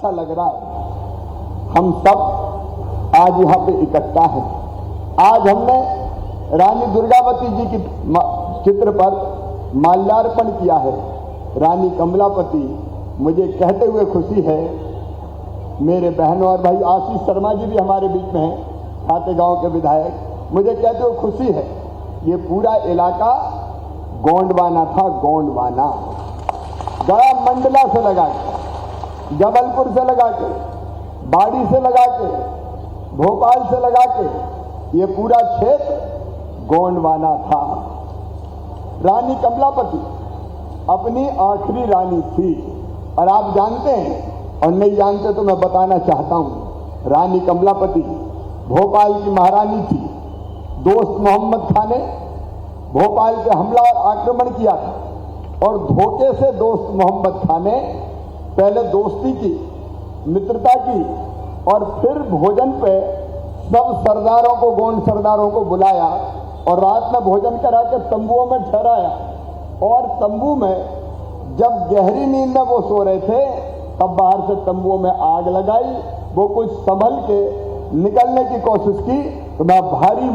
अच्छा लग रहा है। हम सब आज यहाँ पे इकट्ठा हैं। आज हमने रानी दुर्गावती जी की चित्र पर माल्यार्पण किया है। रानी कमलापति, मुझे कहते हुए खुशी है, मेरे बहनों और भाई आशीष शर्मा जी भी हमारे बीच में हैं, खातेगांव के विधायक, मुझे कहते हुए खुशी है, ये पूरा इलाका गोंडवाना था। गोंडवाना गया मंडला से लगा के, जबलपुर से लगा के, बाड़ी से लगा के, भोपाल से लगा के, ये पूरा क्षेत्र गोंडवाना था। रानी कमलापति अपनी आखिरी रानी थी। और आप जानते हैं, और नहीं जानते तो मैं बताना चाहता हूं, रानी कमलापति भोपाल की महारानी थी। दोस्त मोहम्मद खान ने भोपाल पे हमला और आक्रमण किया था, और धोखे से दोस्त मोहम्मद खान ने पहले दोस्ती की, मित्रता की, और फिर भोजन पे सब सरदारों को, गोंड सरदारों को बुलाया और रात में भोजन करा के तंबुओं में ठहराया। और तंबू में जब गहरी नींद में वो सो रहे थे, तब बाहर से तंबुओं में आग लगाई। वो कुछ संभल के निकलने की कोशिश की तो मैं भारी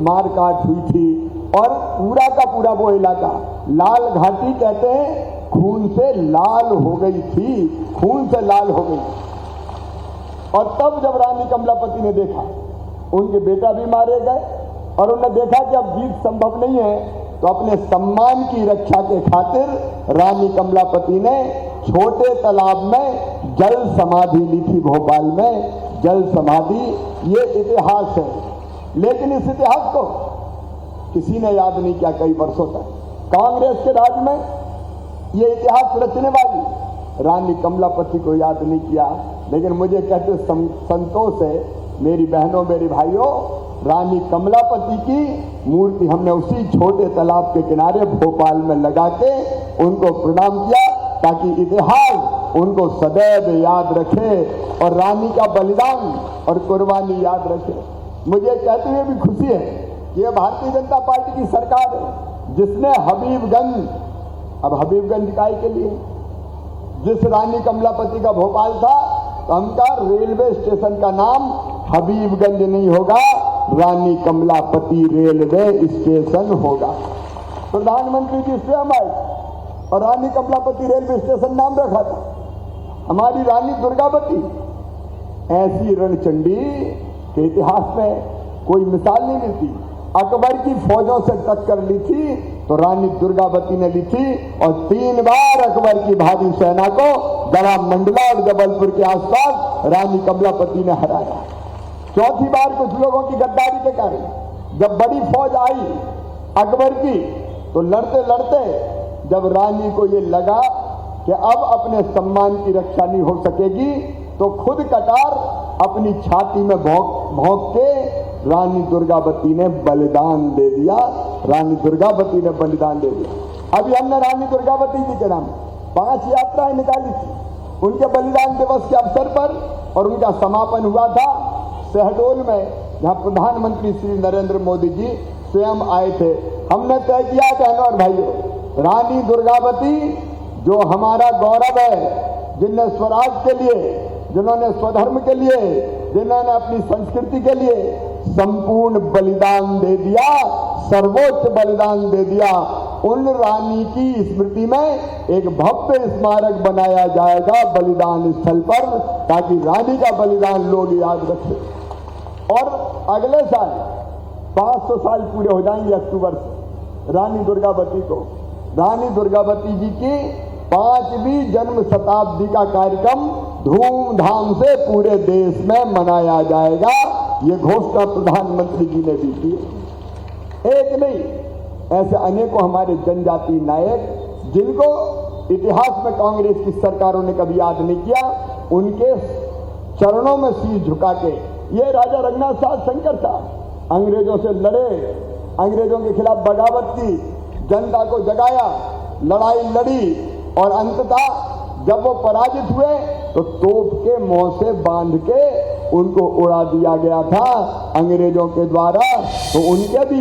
मार काट हुई थी, और पूरा का पूरा वो इलाका, लाल घाटी कहते हैं, खून से लाल हो गई थी, खून से लाल हो गई। और तब जब रानी कमलापति ने देखा उनके बेटा भी मारे गए, और उन्होंने देखा कि अब जीत संभव नहीं है, तो अपने सम्मान की रक्षा के खातिर रानी कमलापति ने छोटे तालाब में जल समाधि ली थी। भोपाल में जल समाधि, ये इतिहास है। लेकिन इस इतिहास को किसी ने याद नहीं किया कई वर्षों तक। कांग्रेस के राज में ये इतिहास रचने वाली रानी कमलापति को याद नहीं किया। लेकिन मुझे कहते संतोष है, मेरी बहनों, मेरे भाइयों, रानी कमलापति की मूर्ति हमने उसी छोटे तालाब के किनारे भोपाल में लगा के उनको प्रणाम किया, ताकि इतिहास उनको सदैव याद रखे और रानी का बलिदान और कुर्बानी याद रखे। मुझे कहते हुए भी खुशी है कि ये भारतीय जनता पार्टी की सरकार है जिसने हबीबगंज, अब हबीबगंज काय के लिए, जिस रानी कमलापति का भोपाल था, तो उनका रेलवे स्टेशन का नाम हबीबगंज नहीं होगा, रानी कमलापति रेलवे स्टेशन होगा। प्रधानमंत्री जी स्वयं आए और रानी कमलापति रेलवे स्टेशन नाम रखा था। हमारी रानी दुर्गावती, ऐसी रणचंडी के इतिहास में कोई मिसाल नहीं मिलती। अकबर की फौजों से टक्कर ली थी तो रानी दुर्गावती ने ली थी, और 3 बार अकबर की भारी सेना को गया मंडला और जबलपुर के आसपास रानी कमलापति ने हराया। चौथी बार कुछ लोगों की गद्दारी के कारण जब बड़ी फौज आई अकबर की, तो लड़ते लड़ते जब रानी को ये लगा कि अब अपने सम्मान की रक्षा नहीं हो सकेगी, तो खुद कटार अपनी छाती में भोंक के रानी दुर्गावती ने बलिदान दे दिया। रानी दुर्गावती ने बलिदान दे दिया। अभी हमने रानी दुर्गावती जी के नाम 5 यात्राएं निकाली थी उनके बलिदान दिवस के अवसर पर, और उनका समापन हुआ था शहडोल में, जहां प्रधानमंत्री श्री नरेंद्र मोदी जी स्वयं आए थे। हमने तय किया, बहनों और भाइयों, रानी दुर्गावती जो हमारा गौरव है, जिनने स्वराज के लिए, जिन्होंने स्वधर्म के लिए, जिन्होंने अपनी संस्कृति के लिए संपूर्ण बलिदान दे दिया, सर्वोच्च बलिदान दे दिया, उन रानी की स्मृति में एक भव्य स्मारक बनाया जाएगा बलिदान स्थल पर, ताकि रानी का बलिदान लोग याद रखें। और अगले साल 500 साल पूरे हो जाएंगे अक्टूबर से रानी दुर्गावती को। रानी दुर्गावती जी की 5वीं जन्म शताब्दी का कार्यक्रम धूमधाम से पूरे देश में मनाया जाएगा। ये घोषणा प्रधानमंत्री जी ने भी की। एक नहीं, ऐसे अनेकों हमारे जनजाति नायक जिनको इतिहास में कांग्रेस की सरकारों ने कभी याद नहीं किया, उनके चरणों में शीश झुका के, ये राजा रघुनाथ साहब शंकर साहब अंग्रेजों से लड़े, अंग्रेजों के खिलाफ बगावत की, जनता को जगाया, लड़ाई लड़ी, और अंततः जब वो पराजित हुए तो तोप के मुंह से बांध के उनको उड़ा दिया गया था अंग्रेजों के द्वारा। तो उनके भी